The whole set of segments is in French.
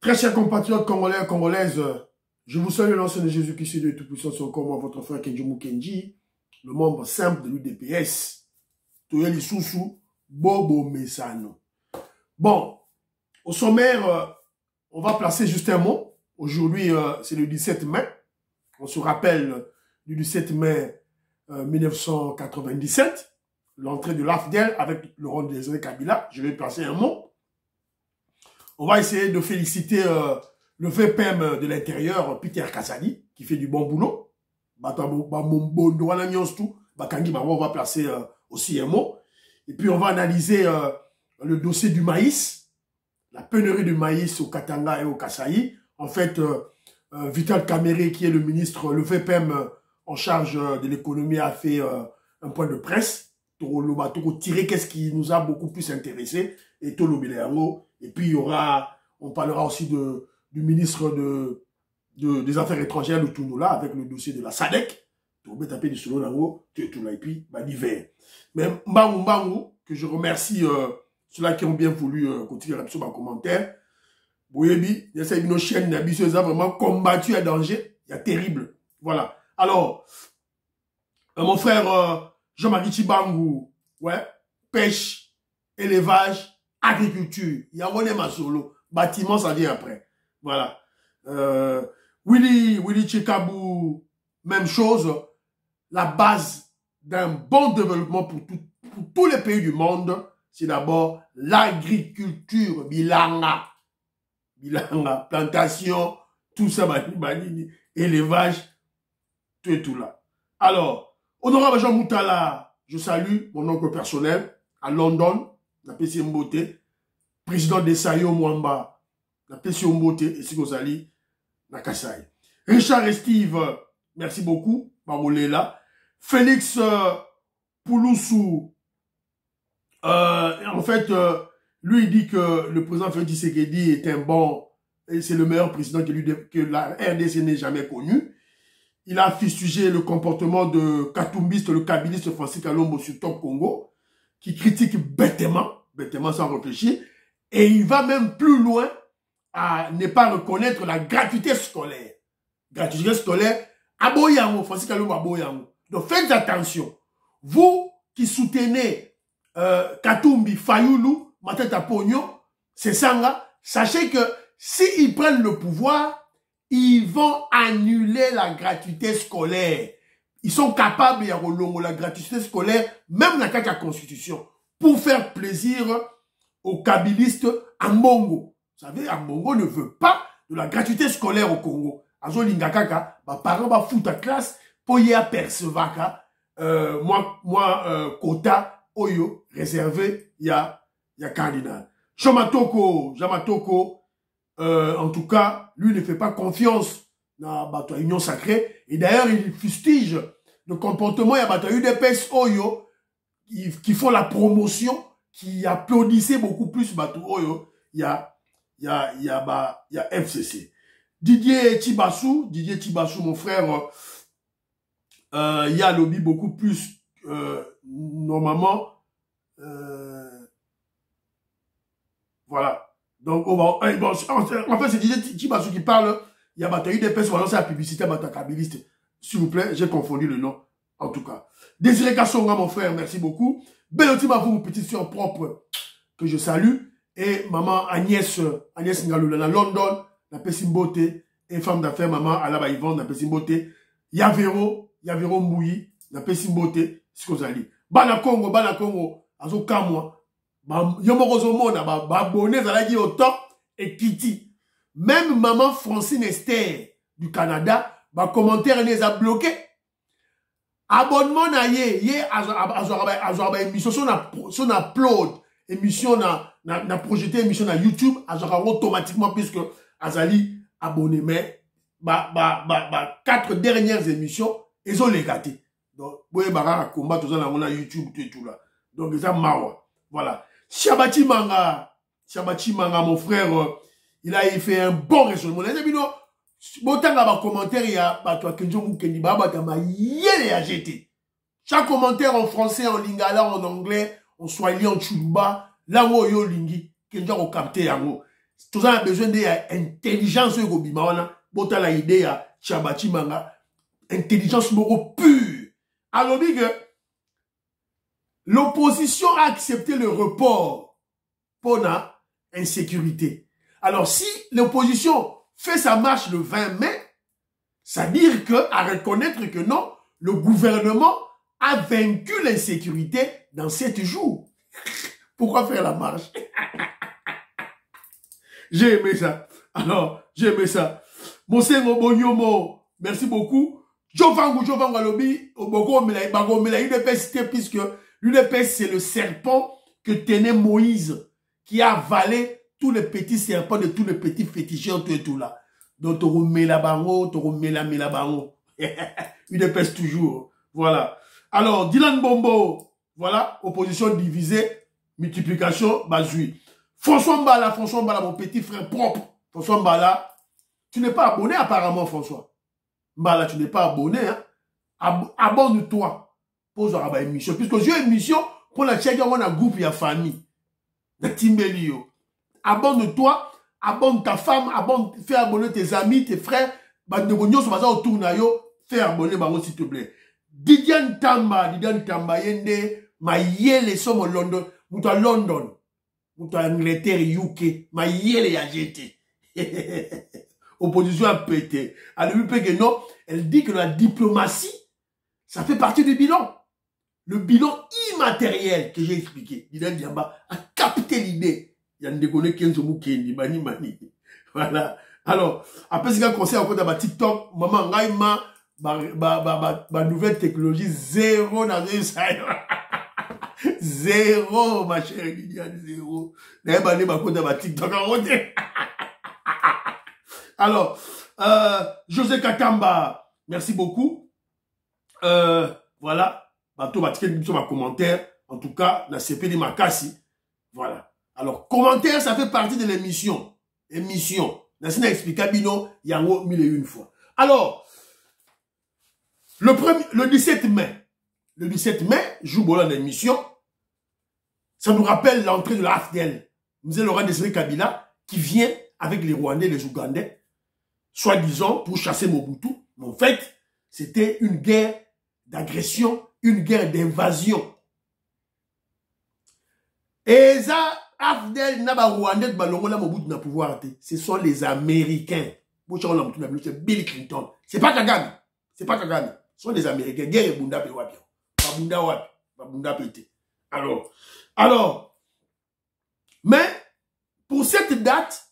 Très chers compatriotes congolais et congolaises, je vous salue l'ancien de Jésus-Christ de Tout-Puissant, c'est encore moi, votre frère Kenjomu Kenji, le membre simple de l'UDPS. Toyeli Soussou, Bobo Mesano. Bon, au sommaire, on va placer juste un mot. Aujourd'hui, c'est le 17 mai. On se rappelle du 17 mai 1997, l'entrée de l'AFDEL avec le rôle de Kabila. Je vais placer un mot. On va essayer de féliciter le VPM de l'intérieur, Peter Kassadi, qui fait du bon boulot. On va placer aussi un mot. Et puis on va analyser le dossier du maïs, la pénurie du maïs au Katanga et au Kasaï. En fait, Vital Kamerhe, qui est le ministre, le VPM en charge de l'économie, a fait un point de presse. Tirer qu'est-ce qui nous a beaucoup plus intéressé. Et et puis on parlera aussi du ministre des Affaires étrangères de Tounoula avec le dossier de la SADC. Et puis l'hiver. Mais Mbangu, que je remercie ceux-là qui ont bien voulu continuer la en commentaire. Boyebi, il y a une chaîne ambitieuse a vraiment combattu à danger. Il y a terrible. Voilà. Alors, mon frère Jean-Marie Chibangu, ouais, pêche, élevage, agriculture. Il y a René Masolo. Bâtiment, ça vient après. Voilà. Willy Chikabou, même chose. La base d'un bon développement pour tous les pays du monde, c'est d'abord l'agriculture. Bilanga, plantation, tout ça, élevage, tout et tout là. Alors, honorable Jean Moutala, je salue mon oncle personnel à London, la PC Mbote, président de Sayo Mwamba, la PC Mbote, et Sigozali, la Kassai. Richard et Steve, merci beaucoup, Marolela. Félix Pouloussou, en fait, lui il dit que le président Félix Tshisekedi est un bon, et c'est le meilleur président que la RDC n'ait jamais connu. Il a fustigé le comportement de Katumbiste, le kabiliste Francis Kalombo sur Top Congo, qui critique bêtement sans réfléchir, et il va même plus loin à ne pas reconnaître la gratuité scolaire. Gratuité scolaire, Aboyango, Francis Kalombo Aboyango. Donc faites attention. Vous qui soutenez Katumbi, Fayoulou, Matata Pogno, c'est Sanga, sachez que s'ils prennent le pouvoir, ils vont annuler la gratuité scolaire. Ils sont capables de la gratuité scolaire, même dans la Constitution, pour faire plaisir aux kabilistes à Mongo. Vous savez, Mongo ne veut pas de la gratuité scolaire au Congo. Azo Lingakaka, ma parents va foutre à classe pour y apercevoir quota oyo réservé ya cardinal. Jamatoko, en tout cas, lui ne fait pas confiance dans la Union sacrée. Et d'ailleurs, il fustige le comportement. Il y a UDPS Oyo qui font la promotion, qui applaudissaient beaucoup plus Bato Oyo. Il y a FCC. Didier Tibassou, mon frère, il y a lobby beaucoup plus, normalement, voilà. Donc, en fait, c'est Didier Tibassou qui parle. Il y a bataille des personnes, lancer la publicité à Batakabiliste. S'il vous plaît, j'ai confondu le nom. En tout cas. Désiré Kassonga, mon frère, merci beaucoup. Belotim à vous, mon petite soeur propre, que je salue. Et maman Agnès Ngalula, dans London, la Pessimbote, et femme d'affaires, maman Alaba Yvonne, la Pessimbote. Yavero Mouyi, la Pessimbote, Skozali. Bana Congo, Azo Kamwa. Yomorozomona, abonné zalagi autant et Kitty. Même maman Francine Esther du Canada, commentaire les a bloqué. Abonnement na azoraba émission son upload émission na projeté émission na YouTube azoraba automatiquement puisque azali abonné mais 4 dernières émissions ils ont les gâtés. Donc boye bara combat tout ça na YouTube tout là. Donc ça mawa. Voilà. Shabati Manga, mon frère, il a fait un bon raisonnement. Les amis, bon commentaire, il y a chaque commentaire en français, en lingala, en anglais, en swahili, en chuluba, là où yo lingi, Kenja au capté yango. Tout ça a besoin d'intelligence. Bota la idée à Tchabati Manga. Intelligence moro pure. Alors, dit que l'opposition a accepté le report pour la insécurité. Alors, si l'opposition fait sa marche le 20 mai, ça veut dire que, à reconnaître que non, le gouvernement a vaincu l'insécurité dans 7 jours. Pourquoi faire la marche? J'ai aimé ça. Alors, j'ai aimé ça. Monsengo Bonyomo, merci beaucoup. Jovango Alobi, puisque l'UDPS, c'est le serpent que tenait Moïse, qui a avalé tous les petits serpents de tous les petits féticheurs, tout et tout là. Donc, tu remets la bango, tu remets la bango. UDPS toujours. Voilà. Alors, Dylan Bombo, voilà, opposition divisée, multiplication, Bazoui. François Mbala, mon petit frère propre. François Mbala, tu n'es pas abonné apparemment, François. Mbala, tu n'es pas abonné, hein. Abonne-toi. Pose à émission. Puisque j'ai une émission pour la tchèque, on a un groupe, il y a famille. De Timbelio. Abonne-toi, abonne ta femme, fais abonner tes amis, tes frères. Fais abonner, s'il te plaît. Didian Tamba, yende, ma yele somme London, mouta London, mouta Angleterre, UK, ma yele ya jeté. Opposition a pété. Alors, non, elle dit que la diplomatie, ça fait partie du bilan. Le bilan immatériel que j'ai expliqué. Didian Tamba a capté l'idée. Il y a une déconné qui mani. Voilà. Alors, après ce qu'il y a conseil encore dans ma TikTok, maman, ngaïma, ma nouvelle technologie, zéro dans une salle. Zéro, ma chère Liliane, zéro. Dans ma TikTok, alors, José Katamba, merci beaucoup. Voilà. Bateau, ma commentaire. En tout cas, la CP de Makassi. Voilà. Alors, commentaire, ça fait partie de l'émission. Émission. Nassina explica bino, yango 1001 fois. Alors, le 17 mai. Le 17 mai, jour de l'émission, ça nous rappelle l'entrée de la AFDL. Nous avons Laurent Désiré Kabila qui vient avec les Rwandais et les Ougandais, soi-disant pour chasser Mobutu. Mais en fait, c'était une guerre d'agression, une guerre d'invasion. Et ça, AFDL n'a pas Rwandais de Balongola Mobutu n'a pouvoir. Ce sont les Américains. C'est Bill Clinton. C'est pas Kagame. C'est pas Kagame. Ce sont les Américains. Guerre et Bunda Pewapia. Bunda Wapi. Bunda Pété. Alors, mais pour cette date,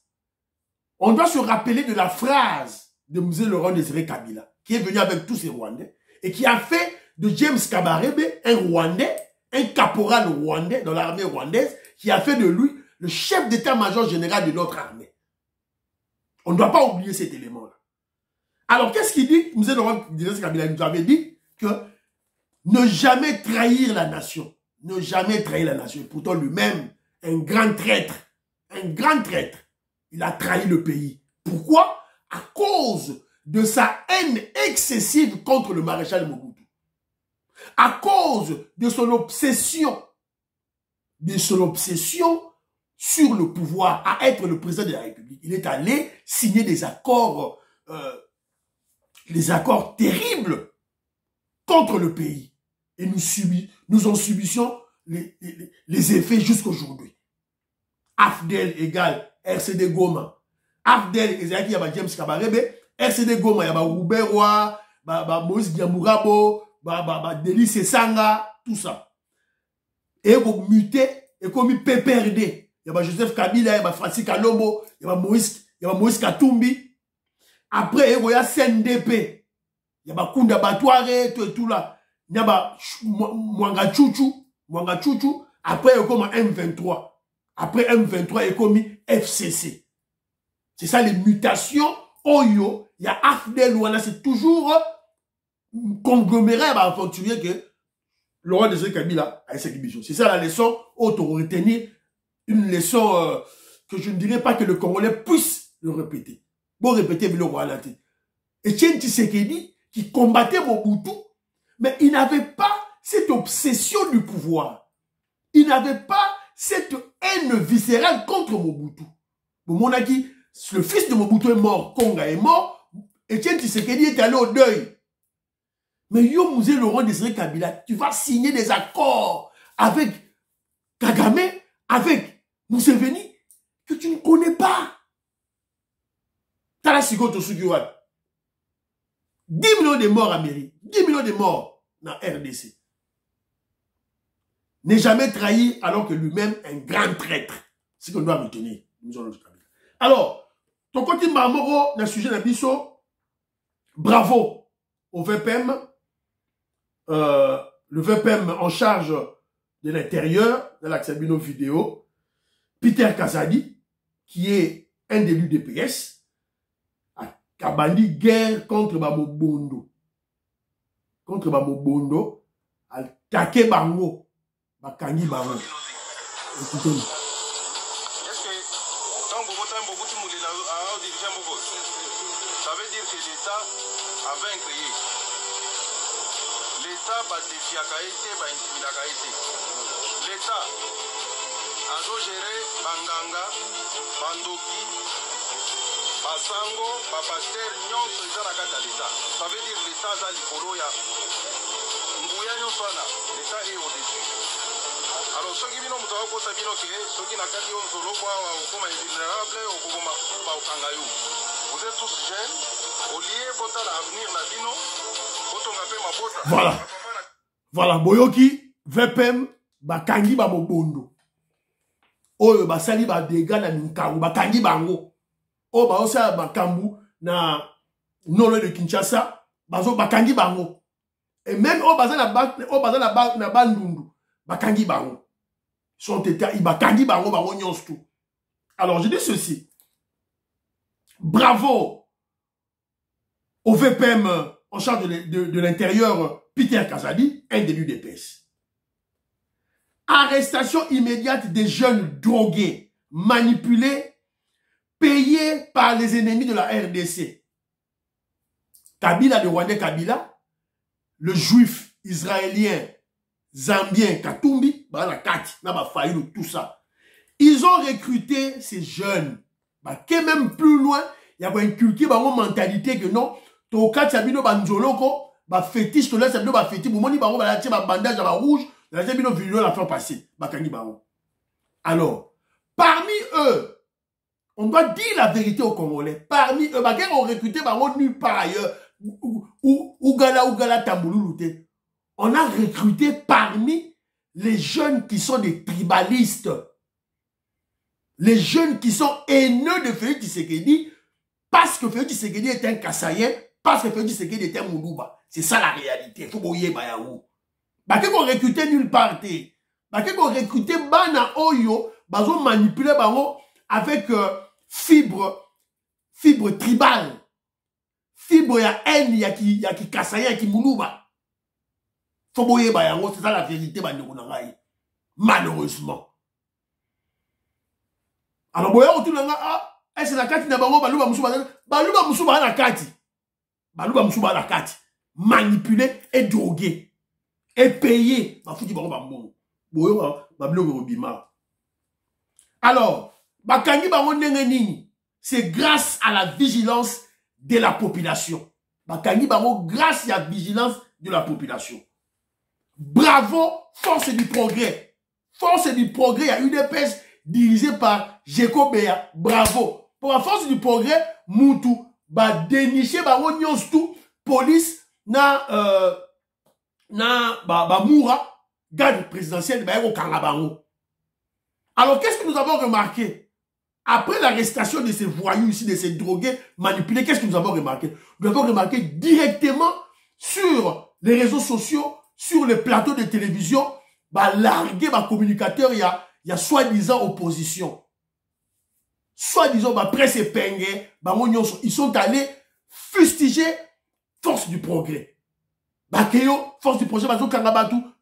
on doit se rappeler de la phrase de M. Laurent Désiré Kabila, qui est venu avec tous ces Rwandais et qui a fait de James Kabarebe un Rwandais, un caporal rwandais dans l'armée rwandaise, qui a fait de lui le chef d'état-major général de notre armée. On ne doit pas oublier cet élément-là. Alors, qu'est-ce qu'il dit? M. Laurent Désiré Kabila nous avait dit que ne jamais trahir la nation. Ne jamais trahir la nation. Pourtant, lui-même, un grand traître. Un grand traître. Il a trahi le pays. Pourquoi? À cause de sa haine excessive contre le maréchal Mobutu. À cause de son obsession. Sur le pouvoir, à être le président de la République. Il est allé signer des accords, terribles contre le pays. Et nous en subissions les effets jusqu'aujourd'hui. AFDL égale RCD Goma. AFDL égale James Kabarebe. RCD Goma, il y a Rouberwa, Moïse Diamourabo, Délice Sanga, tout ça. Et vous mutez, et comme il PPRD, il y a Joseph Kabila, il y a Francis Kalombo, il y a Moïse Katumbi. Après, il y a CNDP, il y a Kunda Batouare, tout là. Il y a Mwanga Chouchou. Après, il y a comme M23. Après M23, il y a comme FCC. C'est ça les mutations. Oyo, il y a AFDL, c'est toujours congloméré à aventurier que Laurent Désiré Kabila a cette mission. C'est ça la leçon auto-retenir. Une leçon que je ne dirais pas que le Congolais puisse le répéter. Bon, répéter, mais le Rwanda. Etienne Tshisekedi, qui combattait Mobutu, mais il n'avait pas cette obsession du pouvoir. Il n'avait pas cette haine viscérale contre Mobutu. Monaki, le fils de Mobutu est mort, Konga est mort, Etienne Tshisekedi est allé au deuil. Mais Yo Mouzé Laurent Désiré Kabila, tu vas signer des accords avec Kagame, avec Museveni, que tu ne connais pas. T'as la Sigoto Sugiwad. 10 millions de morts en Amérique, 10 millions de morts dans RDC. N'est jamais trahi alors que lui-même est un grand traître. C'est ce qu'on doit retenir. Alors, ton côté Marmoro, dans le sujet d'Abisso, bravo au VPM. Le VPM en charge de l'intérieur, de l'accès de nos vidéos, Peter Kazadi, qui est un des l'UDPS, a Kabandi guerre contre Bamobondo. Contre Bamobondo, a Take Bango, Bakangi Bango. Écoutez-nous. Est-ce que quand vous votez beaucoup de monde à diriger mon vote, ça veut dire que l'État a vaincre. L'État va défier va intimider. L'État a géré Banganga, Bandoki, Basango, Pasteur, Nyon, l'État. Ça veut dire l'État a l'Ikoroya. Mbouya Nyonswana, l'État est au-dessus. Alors, ceux qui viennent au Moutao, ceux qui n'ont pas dit au Zolo, comme est vulnérable, vous êtes tous jeunes, au lieu de l'avenir, voilà. Voilà, Boyoki, VPM, Bakangi Bamobondo. Oyo basali ba dega na Nkawu, Bakangi Bango. O ba osa Bakambu na Nolo de Kinshasa, bazo Bakangi Bango. Et même au bazan na Bandundu, Bakangi Bango. Son état, il Bakangi Bango, Bango nyons tout. Alors je dis ceci. Bravo au VPM en charge de l'intérieur, Peter Kazadi, un des l'UDPS. Arrestation immédiate des jeunes drogués, manipulés, payés par les ennemis de la RDC. Kabila, le Rwandais Kabila, le juif israélien zambien Katumbi, tout ça. Ils ont recruté ces jeunes. Qui est même plus loin, il y a inculqué une mentalité que non, Toka Tchabino Banjoloko, fétiche, to laisse ba fétiche, Boumoni Baron, ba bandage à la rouge, la Tchabino vidéo la faire passer, Bakangi Baron. Alors, parmi eux, on doit dire la vérité aux Congolais, parmi eux, Bakangi ont recruté Baron nulle part ailleurs, Ougala Tamboulou. On a recruté parmi les jeunes qui sont des tribalistes, les jeunes qui sont haineux de Félix Tshisekedi, parce que Félix Tshisekedi est un Kassaïen, parce que Félix Tshisekedi est un Moulouba. C'est ça la réalité. Il faut que vous bayahou. Parce qu'on recruté nulle part. Parce qu'on recruté Bana Oyo, bazo manipuler bango avec fibre tribale. Fibre ya haine, ya ki Kassaïen, ya ki Moulouba. Faut que vous bayahou. C'est ça la vérité, malheureusement. Alors, boya autour de la est-ce la carte n'a pas baluba musuba na kati. Baluba musuba na kati. Manipulé et drogué. Et payé. Bafuti bango bambon. Boya bablo bima. Alors, bakangi bango ndenge nini. C'est grâce à la vigilance de la population. Bakangi bango grâce à la vigilance de la population. Bravo, force du progrès. Force du progrès, il y a une épaisse dirigé par Jeko Beya. Bravo. Pour la force du progrès, Moutou va dénicher tout police na Moura, garde présidentielle au Kangabango. Alors qu'est-ce que nous avons remarqué? Après l'arrestation de ces voyous ici, de ces drogués manipulés, qu'est-ce que nous avons remarqué? Nous avons remarqué directement sur les réseaux sociaux, sur les plateaux de télévision, larguer communicateur, il y a soi-disant opposition. Soi-disant, presse et pengue, ils sont allés fustiger force du progrès. Force du progrès,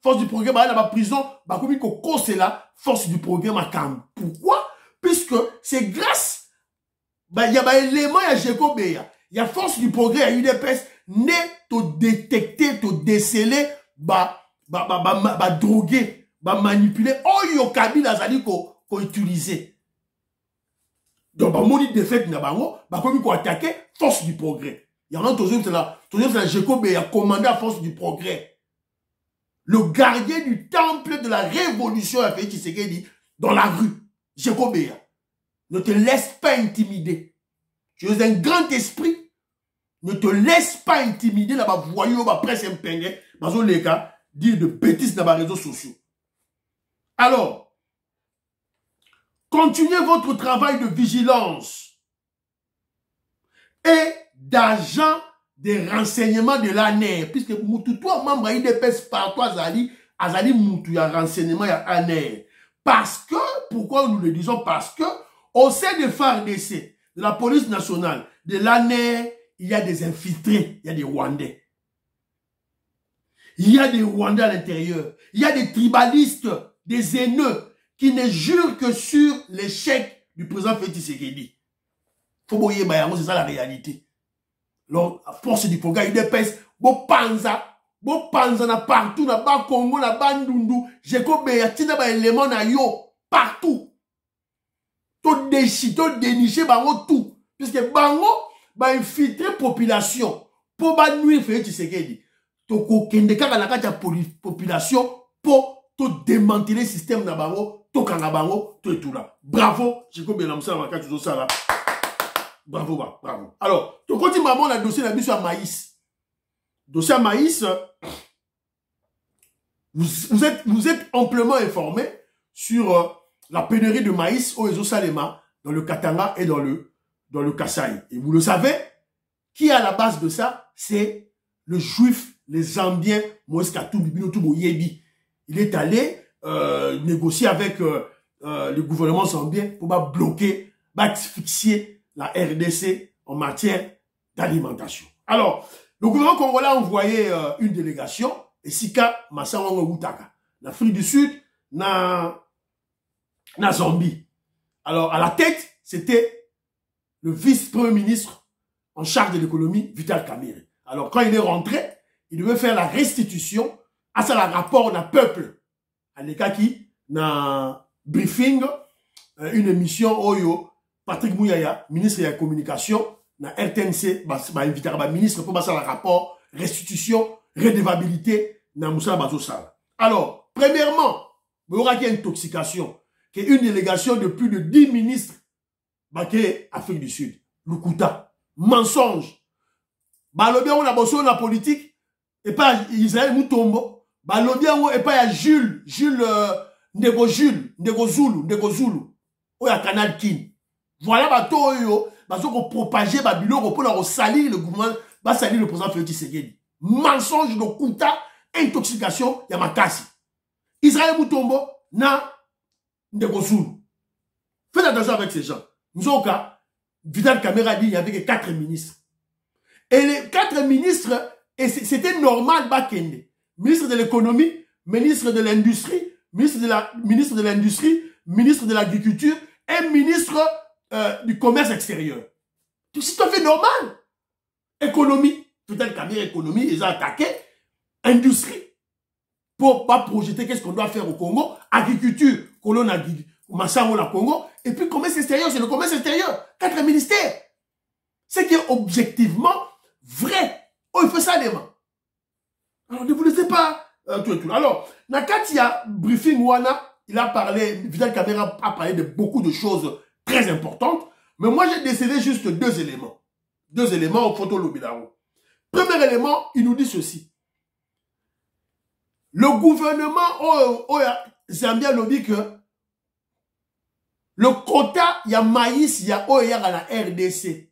force du progrès, la prison, force du progrès, pourquoi? Puisque c'est grâce, il y a un élément, il y a Jeko Beya, il y a force du progrès, il y a une épaisse, né, te détecter, te déceler, droguer, manipuler, oh yo Kabila zali ko utiliser. Donc, bah, moni défaite n'a bango, bah, comme il faut attaquer force du progrès. Il y en a toujours, c'est la Jacob et a commandé à force du progrès. Le gardien du temple de la révolution a fait Tshisekedi dans la rue. Jacob ne te laisse pas intimider. Tu es un grand esprit. Ne te laisse pas intimider là-bas, voyou, la presse impingée, dans les cas, dire de bêtises dans les réseaux sociaux. Alors, continuez votre travail de vigilance et d'agent des renseignements de l'ANER, puisque toi, membre IDPS partout, Azali Moutou, il y a renseignement, il y a ANER. Parce que, pourquoi nous le disons? Parce que, au sein des FARDC, de la police nationale, de l'ANER, il y a des infiltrés, il y a des Rwandais. Il y a des Rwandais à l'intérieur. Il y a des tribalistes, des haineux, qui ne jurent que sur l'échec du président Félix Tshisekedi. C'est ça la réalité. Alors, à force du programme, il dépêche, bon panza na partout, na bas Congo, na bas Ndundu, Jacob Beya, tina ba élément na yo, partout. To dénicher bango tout. Puisque bango, ba infiltrer population, pour ba nuire Félix Tshisekedi. To kokende kaka na kati ya population, pour to démanteler le système na bango, to kanga bango, to tout là. Bravo, Jacob Beya, na msala makati tout ça là. Bravo, bravo. Alors, tu continues maman le dossier de la maïs. Dossier à maïs, vous êtes amplement informé sur la pénurie de maïs au Ezo Salema, dans le Katanga et dans le Kasaï. Et vous le savez, qui est à la base de ça? C'est le juif, les Zambiens, Moïse Katumbi, Binotubo Yebi. Il est allé négocier avec le gouvernement zambien pour bloquer, asphyxier la RDC en matière d'alimentation. Alors, le gouvernement congolais a envoyé une délégation, et Sika Massawango Boutaka, l'Afrique du Sud, na Zambie. Alors, à la tête, c'était le vice-premier ministre en charge de l'économie, Vital Kamerhe. Alors, quand il est rentré, il devait faire la restitution à ça, le rapport d'un peuple. À l'écart qui, na briefing, une émission Oyo, Patrick Mouyaya, ministre de la communication, na RTNC, invité à ministre pour passer le rapport, restitution, redevabilité, na Moussa Bazosala. Alors, premièrement, il y aura une intoxication, qui est une délégation de plus de 10 ministres, qui Afrique du Sud. Lukuta, mensonge. Balobia, on a bossé la politique, et pas Israël Moutombo. Balobia, et pas Jules Ndego Zulu, ou à Canal King. Voilà, bateau yo, bateau qu'on propageait, babilo, pour salir le gouvernement, salir le président Félix Tshisekedi. Mensonge de Kuta, intoxication, Yamakasi. Israël Moutombo, na Ndegozulu. Faites attention avec ces gens. Nous avons cas, Vital Kamerhe a dit il y avait que 4 ministres. Et les 4 ministres, et c'était normal, Bakende. Ministre de l'économie, ministre de l'industrie, ministre de l'industrie, ministre de l'agriculture, et ministre du commerce extérieur. C'est tout à fait normal. Économie, Vital Kamerhe, économie, ils ont attaqué. Industrie, pour pas projeter qu'est-ce qu'on doit faire au Congo. Agriculture, colonne agriculture, Massango la Congo. Et puis commerce extérieur, c'est le commerce extérieur. 4 ministères. C'est qui est objectivement vrai. Oh, il fait ça, les mains. Alors, ne vous laissez pas tout et tout. Alors, Nakatia briefing Wana, il a parlé, Vital Kamerhe a parlé de beaucoup de choses très importantes. Mais moi, j'ai décidé juste 2 éléments. 2 éléments au photo Lobidaro. Premier élément, il nous dit ceci. Le gouvernement Zambia nous dit que le quota, il y a maïs, il y a la RDC.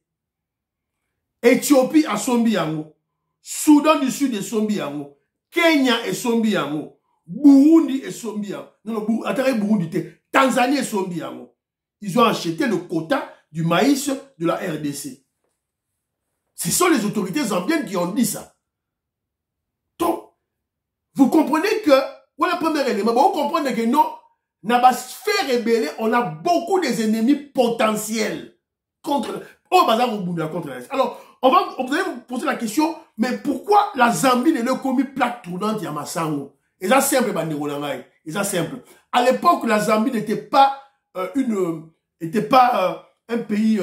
Éthiopie a sombi yango. Soudan du Sud est sombi yango. Kenya est sombi yango. Burundi est sombi yango. Non, Burundi, Tanzanie est sombi yango. Ils ont acheté le quota du maïs de la RDC. Ce sont les autorités zambiennes qui ont dit ça. Donc, vous comprenez que, voilà le premier élément, vous comprenez que non, dans la sphère rébellée, on a beaucoup des ennemis potentiels contre, alors, vous allez vous poser la question, mais pourquoi la Zambie n'est pas commis plaque tournante à Massango? Et ça simple, et ça simple. À l'époque, la Zambie n'était pas un pays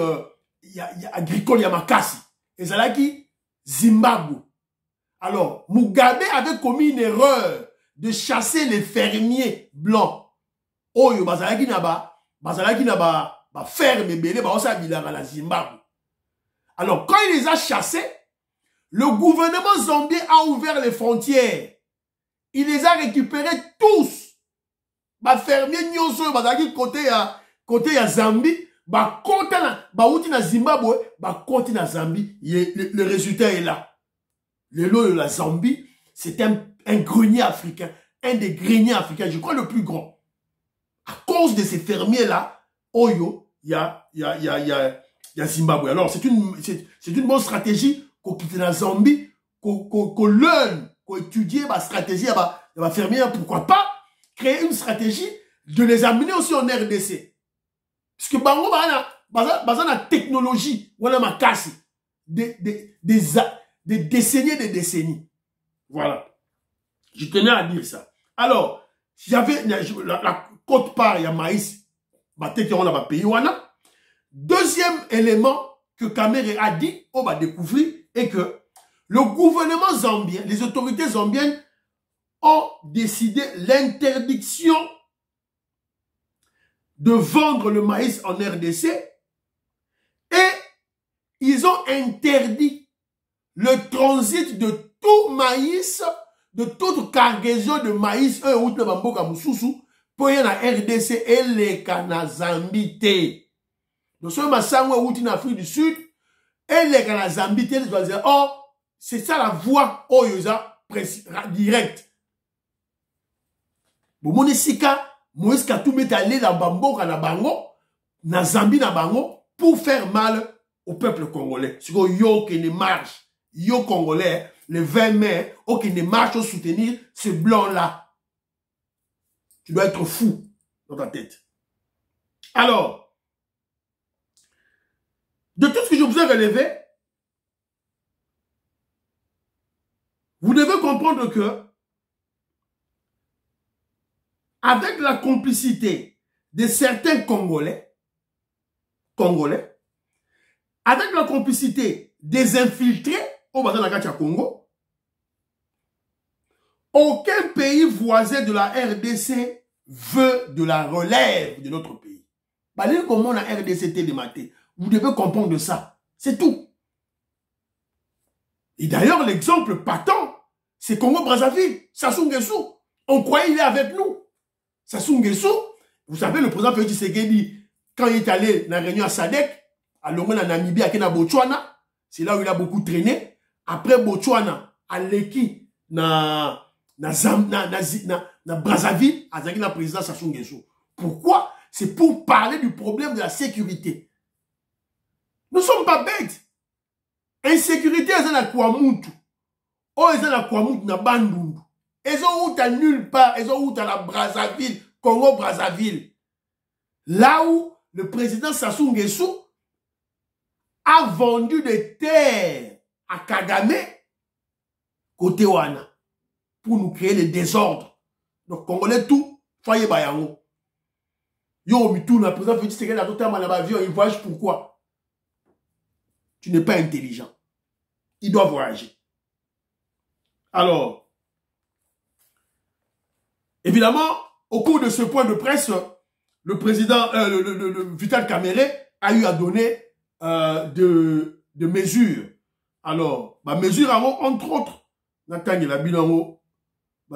agricole, il y a Makassi. Et c'est là qui Zimbabwe. Alors, Mugabe avait commis une erreur de chasser les fermiers blancs. Oyo, bazalaki na ba ferme belé, ba osa bilanga na Zimbabwe. Alors, quand il les a chassés, le gouvernement zambien a ouvert les frontières. Il les a récupérés tous. Ba fermier nyonso bazalaki côté ya Zambie, ba kota ba uti na Zimbabwe, ba koti na Zambie, le résultat est là. Le lot de la Zambie, c'est un grenier africain, un des greniers africains, je crois le plus grand. À cause de ces fermiers-là, Oyo, il y a Zimbabwe. Alors, c'est une bonne stratégie qu'on quitte la Zambie, qu'on learn, qu'on étudie la stratégie, la fermière, pourquoi pas créer une stratégie de les amener aussi en RDC. Parce que bango, la technologie, voilà ma casse, des décennies et des décennies. Voilà. Je tenais à dire ça. Alors, j'avais la côte part, il y a maïs, pays. Deuxième élément que Kamere a dit, on va découvrir, est que le gouvernement zambien, les autorités zambiennes ont décidé l'interdiction de vendre le maïs en RDC et ils ont interdit le transit de tout maïs, de toute cargaison de maïs, pour y aller en RDC et les Zambie. Donc, ce massango outi en Afrique du Sud, et les Zambie, ils vont dire, oh, c'est ça la voie, oh, direct. Bon, mon sika, Moïse Katumbi est allé dans Bamboka, na Bango, na Zambie, na Bango, pour faire mal au peuple congolais. C'est que yo qui ne marche, yo congolais, le 20 mai, oh, qui ne marche pour soutenir ce blanc-là. Tu dois être fou dans ta tête. Alors, de tout ce que je vous ai relevé, vous devez comprendre que avec la complicité de certains Congolais, avec la complicité des infiltrés au Congo, aucun pays voisin de la RDC veut de la relève de notre pays. Comment la RDC était dématée? Vous devez comprendre ça. C'est tout. Et d'ailleurs, l'exemple patent, c'est Congo-Brazzaville, Sassou Nguesso. On croyait qu'il est avec nous. Sassou Nguesso, vous savez, le président Félix Tshisekedi, quand il est allé dans la réunion à SADC, à Lomé, en Namibie, à Botswana, c'est là où il a beaucoup traîné. Après Botswana, à Leki, na Brazzaville, à la président Sassou Nguesso. Pourquoi? C'est pour parler du problème de la sécurité. Nous ne sommes pas bêtes. Insécurité, c'est la Kouamoutou. Oh, c'est la Kouamoutou, na Bandundu. Ils ont où à nulle part, ils ont où à la Brazzaville, Congo-Brazzaville. Là où le président Sassou Nguesso a vendu des terres à Kagame, côté Wana, pour nous créer des désordres. Donc, Congolais tout, foyer bayango. Yo, mitou, le président Félix Tshisekedi a tout à l'heure, il voyage pourquoi? Tu n'es pas intelligent. Il doit voyager. Alors, évidemment, au cours de ce point de presse, le président, le Vital Kamerhe a eu à donner de mesures. Alors, ma mesure entre autres, ma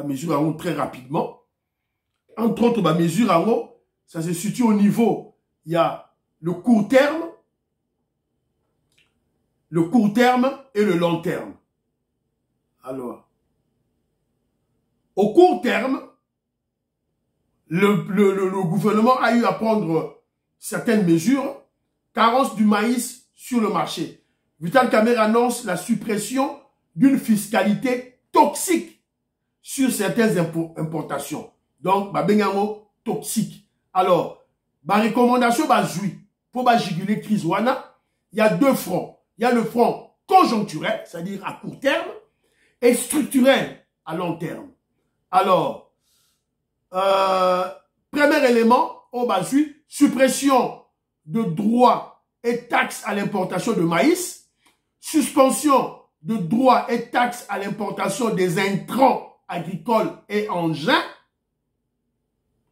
mesure très rapidement. Entre autres, ma mesure ça se situe au niveau, il y a le court terme et le long terme. Alors, au court terme, le gouvernement a eu à prendre certaines mesures. Carence du maïs sur le marché. Vital Kamerhe annonce la suppression d'une fiscalité toxique sur certaines importations. Donc, bengango toxique. Alors, ma recommandation pour juguler crise wana, il y a deux fronts. Il y a le front conjoncturel, c'est-à-dire à court terme, et structurel à long terme. Alors, premier élément, suppression de droits et taxes à l'importation de maïs, suspension de droits et taxes à l'importation des intrants agricoles et engins.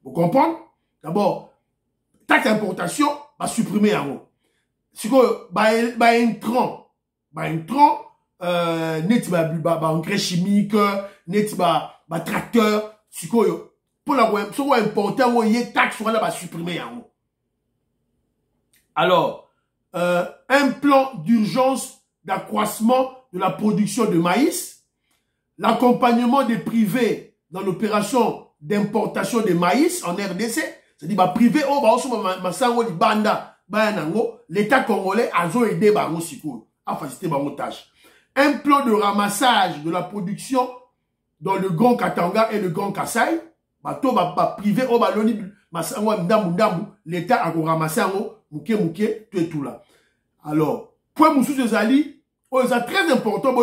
Vous comprenez? D'abord, taxe d'importation va supprimer en haut. Si vous avez intrant, net engrais chimique, net tracteur, si vous pour la importer, il y a taxe va supprimer en haut. Alors, un plan d'urgence d'accroissement de la production de maïs, l'accompagnement des privés dans l'opération d'importation de maïs en RDC, c'est-à-dire privé, l'État congolais a aidé à faciliter la tâche. Un plan de ramassage de la production dans le Grand Katanga et le Grand Kassai, privé, l'État a ramassé tout là. Alors, point Moussou Zali, c'est très important,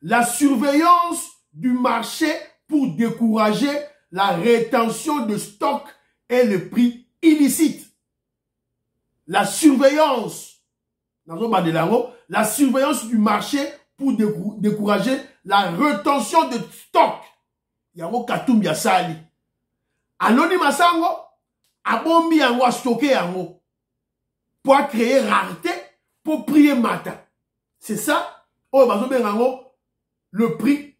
la surveillance du marché pour décourager la rétention de stock et le prix illicite. La surveillance du marché pour décourager la rétention de stock. Yango Katoum Yassali. Anoni Masango, abombi yango a stocké yango. Pour créer rareté, pour prier matin. C'est ça, le prix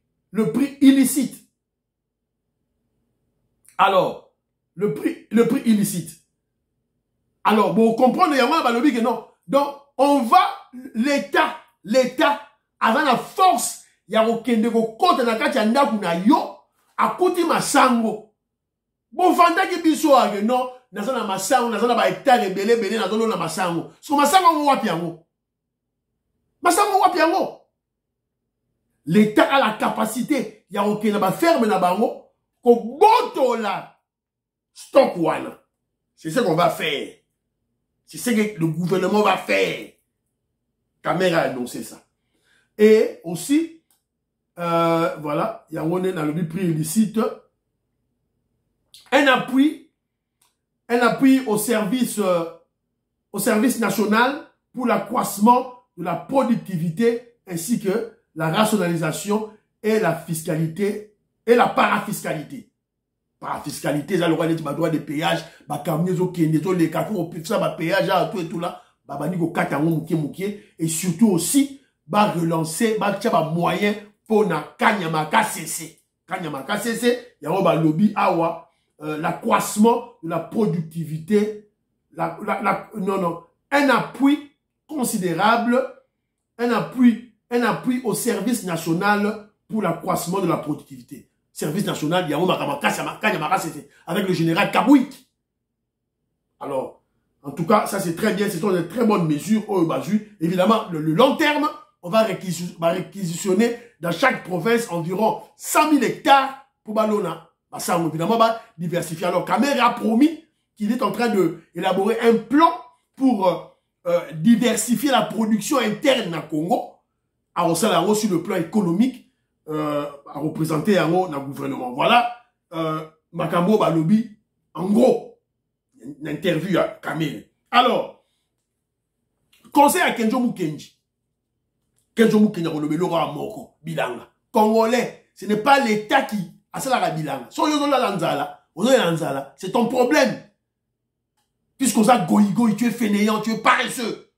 illicite. Alors, le prix illicite. Alors, vous comprenez, que non. Donc, on va, l'État, avant la force, il y a aucun côté na kati ndaku na yo, à côté masango. Bon, fanda ki biso age, non, nazana masango, nazana ba hectare belé, nazana na masango. So masango wapi yango. Masango wapi yango. L'État a la capacité, il y a aucun ba ferme na bango, ko boto la stock wana. C'est ce qu'on va faire. C'est ce que le gouvernement va faire. Caméra a annoncé ça. Et aussi, voilà, il y a dans le prix illicite, un appui au service national pour l'accroissement de la productivité ainsi que la rationalisation et la fiscalité et la parafiscalité. Parafiscalité, ça le droit de péage, les péage, tout et tout là, et surtout aussi, relancer, moyen pour na Kanyamaka CC. Kanyamaka CC, il y a un lobby awa, l'accroissement de la productivité, un appui considérable, un appui au service national pour l'accroissement de la productivité. Service national, il y a Kanyamaka CC, avec le général Kabouik. Alors, en tout cas, ça c'est très bien, ce sont de très bonnes mesures. Évidemment, le long terme, on va réquisitionner dans chaque province environ 100 000 hectares pour Balona. Ça, évidemment, va diversifier. Alors, Kamer a promis qu'il est en train d'élaborer un plan pour diversifier la production interne au Congo, à sur le plan économique, à représenter le gouvernement. Voilà, Makambo Balobi, en gros, une interview à Kamer. Alors, conseil à Kenjo Mukenji. Kenjo Mukenji a relevé l'aura à Moko, Bilanga. Congolais, ce n'est pas l'État qui a ça la Bilanga. C'est ton problème. Puisqu'on a goïgoï, tu es fainéant, tu es paresseux.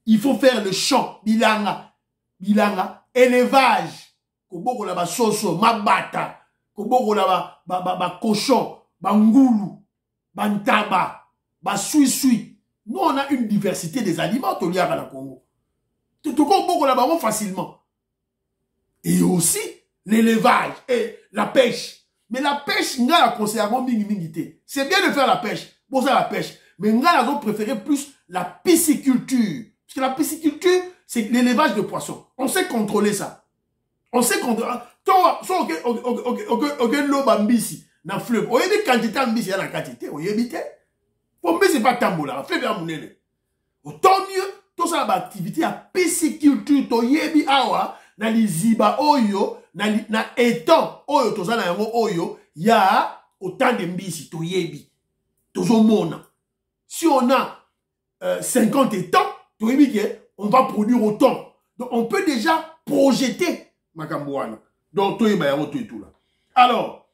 Il faut faire le champ, Bilanga, élevage. Koboko la ba soso, mabata. Koboko la ba cochon, ba ngoulou, ba ntaba, ba sui. Nous, on a une diversité des aliments, au lieu à la Congo. Tout koboko la ba facilement. Et aussi, l'élevage et la pêche. Mais la pêche, nous la considérons mingi. C'est bien de faire la pêche, pour ça la pêche. Mais nous avons préféré plus la pisciculture. Parce que la pisciculture, c'est l'élevage de poissons. On sait contrôler ça. On sait contrôler. L'eau bambisi, dans le fleuve. On y a des quantités de mbisi, il y a la quantité. On y a des pour mbisi, c'est pas tambola. Fait bien mon aîné. Autant mieux, tout ça, l'activité à pisciculture, to yebi awa, na li ziba oyo, na étang oyo, to ça na yango oyo, ya autant de mbisi, to yebi. Toujours mona. Si on a 50 et tant, on va produire autant. Donc, on peut déjà projeter Makambouana. Donc, tout est tout là. Alors,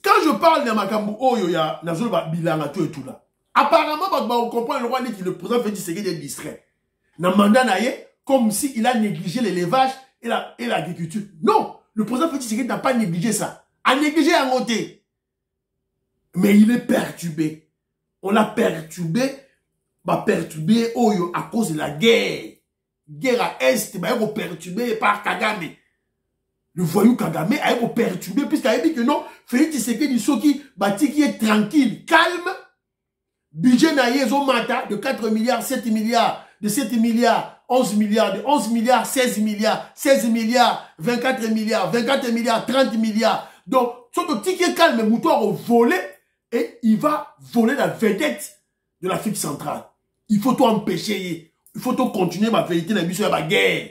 quand je parle de Makambu, il y a bilan tout et tout là. Apparemment, on comprend le roi dit que le président Félix Tshisekedi est distrait. Dans le mandat, comme s'il a négligé l'élevage et l'agriculture. Non, le président Félix Tshisekedi n'a pas négligé ça. A négligé à monter. Mais il est perturbé. On l'a perturbé. Perturbé à cause de la guerre. Guerre à Est, il est perturbé par Kagame. Le voyou Kagame a été perturbé puisqu'il a dit que non, Félix Tshisekedi Soki qui est tranquille, calme. Budget naïe Zomata de 4 milliards, 7 milliards, de 7 milliards, 11 milliards, de 11 milliards, 16 milliards, 16 milliards, 24 milliards, 24 milliards, 30 milliards. Donc, ce qui est calme, Moutoir au volet et il va voler la vedette de l'Afrique centrale. Il faut tout empêcher, il faut tout continuer ma vérité dans la guerre.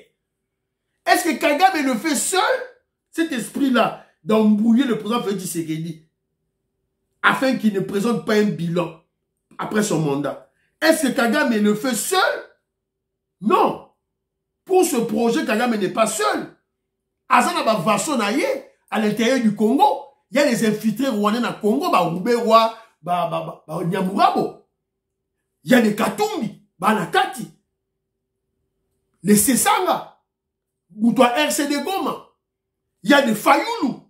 Est-ce que Kagame le fait seul, cet esprit-là, d'embrouiller le président Félix Tshisekedi, afin qu'il ne présente pas un bilan après son mandat? Est-ce que Kagame le fait seul? Non. Pour ce projet, Kagame n'est pas seul. À l'intérieur du Congo, il y a les infiltrés rwandais dans le Congo, Rubewa, Nyamurabo. Il y a des Katumbi, Banakati, les Sessanga, Boutoua RCD Goma. Il y a des Fayoulou.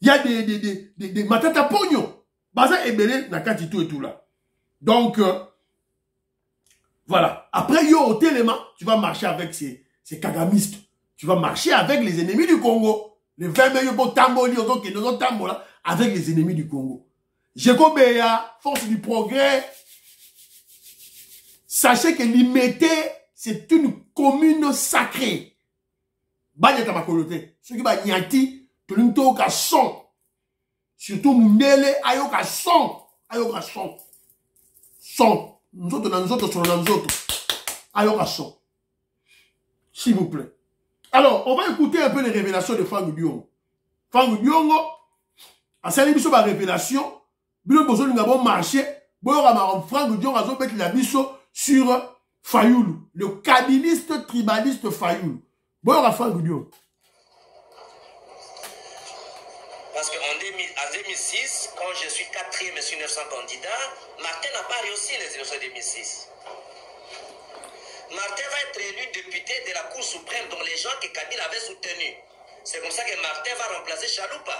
Il y a des Matata Pogno. Baza Ebele, Nakati, tout et tout là. Donc, voilà. Après, yo, au Téléma, tu vas marcher avec ces kagamistes. Tu vas marcher avec les ennemis du Congo. Les 20 millions Tamboli, avec les ennemis du Congo. Jekobeya, force du progrès. Sachez que Limete, c'est une commune sacrée. Banyata Makolote. Ce qui va nyati, Tolinto ka son. Surtout Mundele, ayoka son. Ayoka son. Son. Nous autres. Ayoka son. S'il vous plaît. Alors, on va écouter un peu les révélations de Franck Diongo. Franck Diongo, à sa émission de révélation, Bilo Bozo Lingabon marché, Franck Diongo a fait la mission sur Fayoulou, le kabiliste tribaliste Fayoulou. Bonjour Franck Diongo. Parce qu'en 2006, quand je suis 4e sur 900 candidats, Martin n'a pas réussi les élections de 2006. Martin va être élu député de la Cour suprême dont les gens que Kabila avait soutenus. C'est comme ça que Martin va remplacer Chaloupa.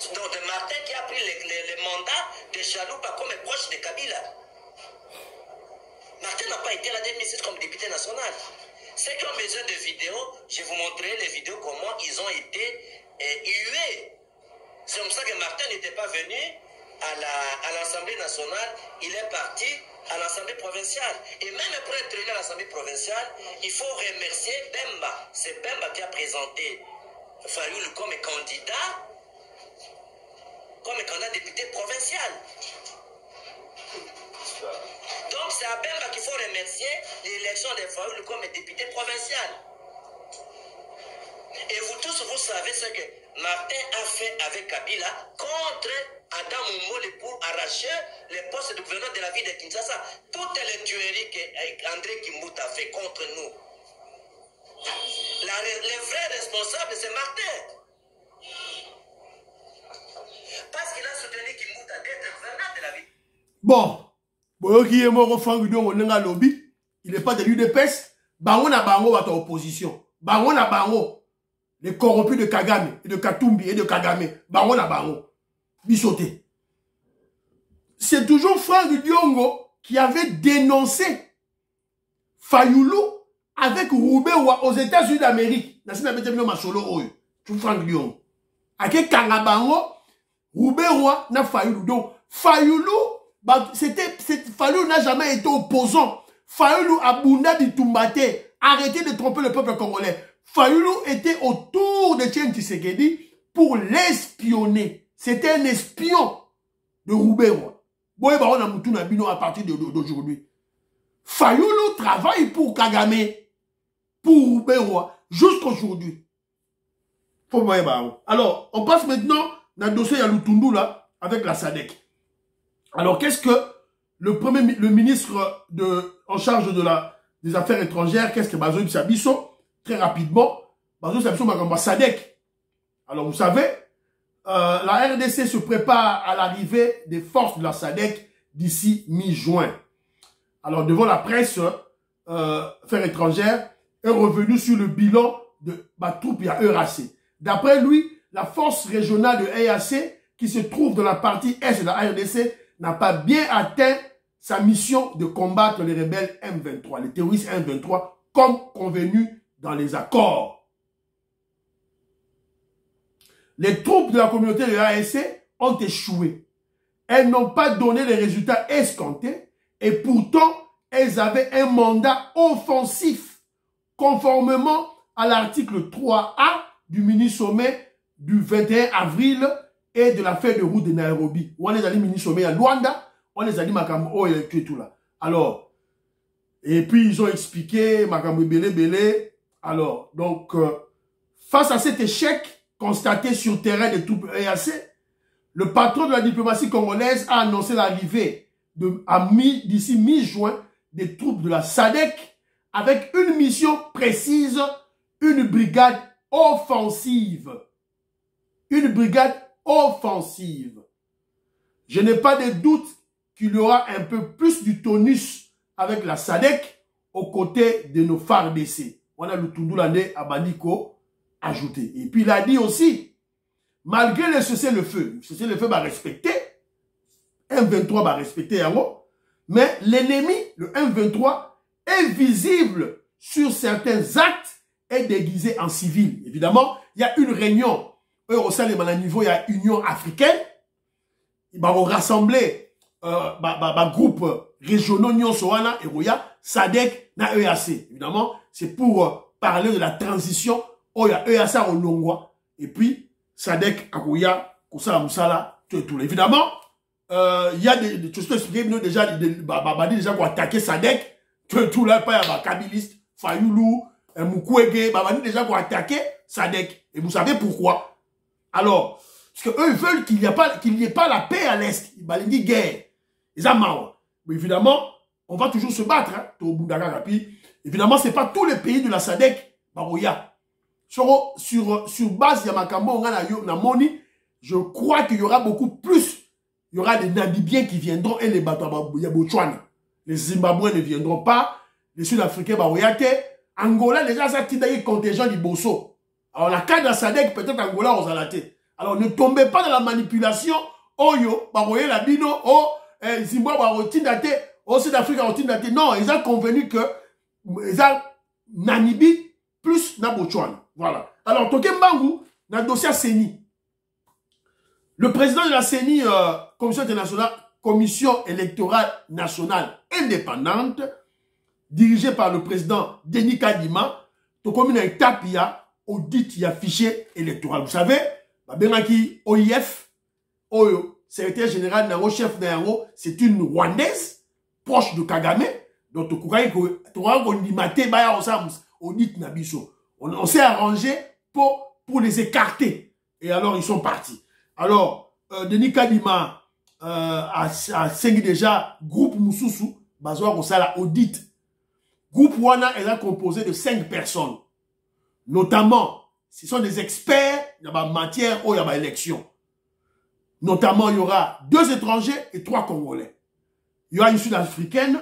Donc de Martin qui a pris les mandats de Chaloupa comme proche de Kabila. Martin n'a pas été là 2006 comme député national. Ceux qui ont besoin de vidéos, je vous montrerai les vidéos comment ils ont été hués. C'est comme ça que Martin n'était pas venu à l'Assemblée nationale, il est parti à l'Assemblée provinciale. Et même pour être élu à l'Assemblée provinciale, il faut remercier Bemba. C'est Bemba qui a présenté Fayoulou comme candidat député provincial. Donc c'est à Bemba qu'il faut remercier l'élection de Fayoulou comme député provincial. Et vous tous, vous savez ce que Martin a fait avec Kabila contre Adam Moumole pour arracher les postes de gouverneur de la ville de Kinshasa. Toutes les tueries qu'André Kimbuta a fait contre nous. Le vrai responsable, c'est Martin. Parce qu'il a soutenu Kimbuta d'être gouverneur de la ville. Bon, qui est mort au Franck Diongo, il n'est pas de l'UDPS. Bango na bango à ta opposition. Bango na bango. Les corrompus de Kagame, et de Katumbi, et de Kagame. Bango na bango. Bissoté. C'est toujours Franck Diongo qui avait dénoncé Fayoulou avec Roubewa aux États-Unis d'Amérique. Tout Franck Diongo. Avec Kangabango, Roubewa na Fayoulou. Donc, Fayoulou, Fayoulou n'a jamais été opposant. Fayoulou a Bounda di Tumbate. Arrêtez de tromper le peuple congolais. Fayoulou était autour de Tien Tshisekedi pour l'espionner. C'était un espion de Roubewa. Boye ba on a mutu na bino à partir d'aujourd'hui. Fayoulou travaille pour Kagame, pour Roubewa, jusqu'aujourd'hui. Alors, on passe maintenant dans le dossier Yalutundu là. avec la SADC. Alors, qu'est-ce que le ministre en charge des affaires étrangères, qu'est-ce que Bazoum Sabiso? Très rapidement, Bazoum Sabiso m'a SADC. Alors, vous savez, la RDC se prépare à l'arrivée des forces de la SADC d'ici mi-juin. Alors, devant la presse, affaires étrangères est revenu sur le bilan de ma troupe à ERAC. D'après lui, la force régionale de EAC, qui se trouve dans la partie est de la RDC, n'a pas bien atteint sa mission de combattre les rebelles M23, les terroristes M23, comme convenu dans les accords. Les troupes de la communauté de l'ASC ont échoué. Elles n'ont pas donné les résultats escomptés et pourtant, elles avaient un mandat offensif conformément à l'article 3A du mini-sommet du 21 avril et de la feuille de route de Nairobi. On les a dit mini-sommet à Luanda, on les a dit Makambo et tout là. Alors, et puis ils ont expliqué Makambo Belé. Alors, donc, face à cet échec constaté sur le terrain des troupes EAC, le patron de la diplomatie congolaise a annoncé l'arrivée d'ici mi-juin des troupes de la SADC avec une mission précise, une brigade offensive. Une brigade offensive. Je n'ai pas de doute qu'il y aura un peu plus du tonus avec la SADC aux côtés de nos FARDC. On a le Tundulande Abandiko ajouté. Et puis il a dit aussi, malgré le cessez-le-feu va respecter, M23 va respecter mais l'ennemi, le M23, est visible sur certains actes et déguisé en civil. Évidemment, il y a une réunion au sein de niveau, il y a Union africaine, ils vont rassembler groupe régionaux Nyon Soana et Roya, SADC na EAC. Évidemment, c'est pour parler de la transition où il y a EAC au Longwa et puis SADC à Roya, Koussala Moussala, tout. Évidemment, il y a des choses expliquées déjà déjà pour attaquer SADC, tout là, pas y a Kabiliste, Fayoulou, Mukwege, déjà pour attaquer SADC. Et vous savez pourquoi? Alors, parce qu'eux veulent qu'il n'y ait pas la paix à l'Est. Ils veulent dire guerre. Ils ont marre. Mais évidemment, on va toujours se battre. Hein, évidemment, ce n'est pas tous les pays de la SADC. Sur base de Makambo, je crois qu'il y aura beaucoup plus. Il y aura des Namibiens qui viendront et les Botswana. Les Zimbabwéens ne viendront pas. Les Sud-Africains, Angola, déjà, ça a un contingent du Bosso. Alors, la carte de la SADC, peut-être Angola, on s'en. Alors, ne tombez pas dans la manipulation. Oh, la bino, Zimbabwe, Sud-Afrique, non, ils ont convenu que ils ont Namibi plus Botswana. Voilà. Alors, Tokembangu, dans le dossier CENI. Le président de la CENI, Commission électorale nationale indépendante, dirigée par le président Denis Kadima, Tokomi na étape audit, il y a fichier électoral. Vous savez, OIF, secrétaire général Nango, chef Nango, c'est une Rwandaise, proche de Kagame. Donc, on s'est arrangé pour les écarter. Et alors, ils sont partis. Alors, Denis Kadima a signé déjà groupe Moussoussou, Bazoa Rosala audit. Groupe Wana est composé de 5 personnes. Notamment, ce sont des experts dans la matière où il y a élection. Notamment, il y aura 2 étrangers et 3 Congolais. Il y aura une Sud-Africaine,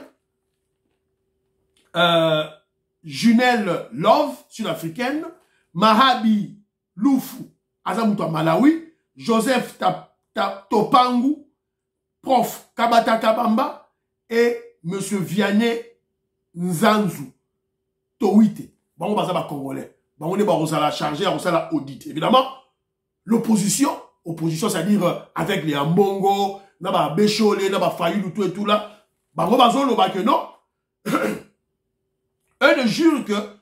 Junelle Love, Sud-Africaine, Mahabi Lufu, Azamuta Malawi, Joseph Topangu, Prof Kabata Kabamba et M. Vianney Nzanzu Towite. Bon, on va ça Congolais. On est chargé, on va audit. Évidemment, l'opposition, c'est-à-dire avec les Ambongo, Naba Bécholé, Naba Fayou, tout et tout là, on va que non. Eux ne jurent que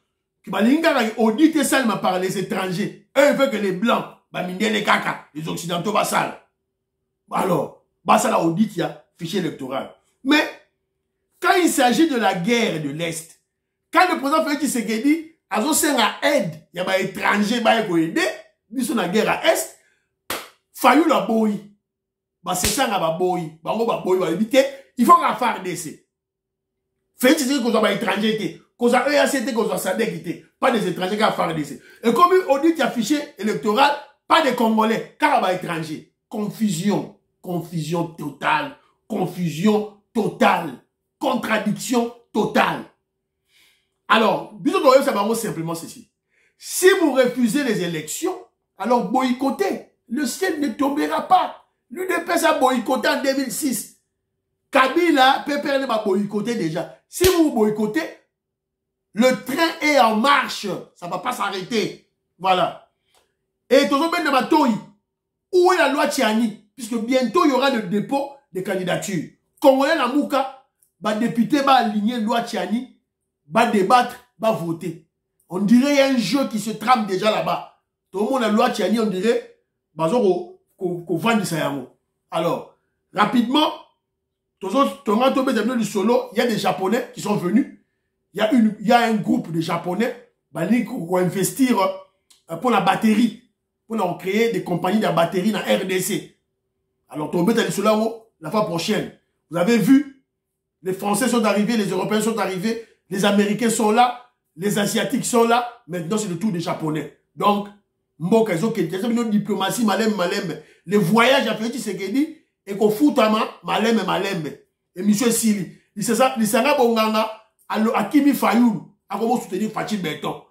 auditer ça par les étrangers. Eux veulent que les Blancs, les caca, les Occidentaux, alors, ça audit, il y a fichier électoral. Mais, quand il s'agit de la guerre de l'Est, quand le président Félix Tshisekedi a aide, il y a des étrangers qui ont aidé, ils sont dans la guerre à l'Est, Fayou la boui. bah c'est ça nga ba boy éviter il faut nga faire DC Félix Tshisekedi qu'on soit étranger qu'on soit EACT qu'on soit SADC pas des étrangers qui a faire DC et comme on dit qu'il y a fichier électoral pas des Congolais car ba étranger confusion totale contradiction totale. Alors bisous ça va simplement ceci. Si vous refusez les élections, alors boycottez. Le ciel ne tombera pas. L'UDPS a boycotté en 2006. Kabila, PPRD va boycotter déjà. Si vous boycottez, le train est en marche. Ça ne va pas s'arrêter. Voilà. Et tout le monde où est la loi Tiani? Puisque bientôt il y aura le dépôt des candidatures. Congolais la Mouka, député va aligner loi Tiani, va débattre, va voter. On dirait qu'il y a un jeu qui se trame déjà là-bas. Tout le monde a la loi Tiani, on dirait qu'on vend du Sayamo. Alors, rapidement, il y a des Japonais qui sont venus. Il y a un groupe de Japonais qui vont investir pour la batterie. Pour créer des compagnies de batterie dans RDC. Alors, la fois prochaine. Vous avez vu, les Français sont arrivés, les Européens sont arrivés, les Américains sont là. Les Asiatiques sont là. Maintenant, c'est le tour des Japonais. Donc, une diplomatie, les voyages à Félix Tshisekedi, et qu'on fout à malem. Et monsieur Sili, il s'est bonganga, à Kimi Fayoulou, à comment soutenir Fatih Béton.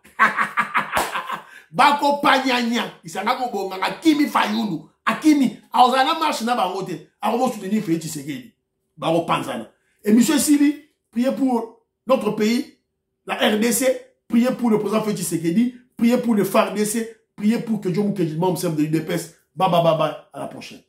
Bako Panyanya, il s'est bonganga, Kimi Fayoulou, à Kimi, à Ozana marche na bangote, à comment soutenir Félix Tshisekedi. Bako Panzana. Et monsieur Sili, priez pour notre pays, la RDC, priez pour le président Félix Tshisekedi, priez pour le FARDC, priez pour que Dieu vous membre de l'UDPS. Bye bye bye bye. À la prochaine.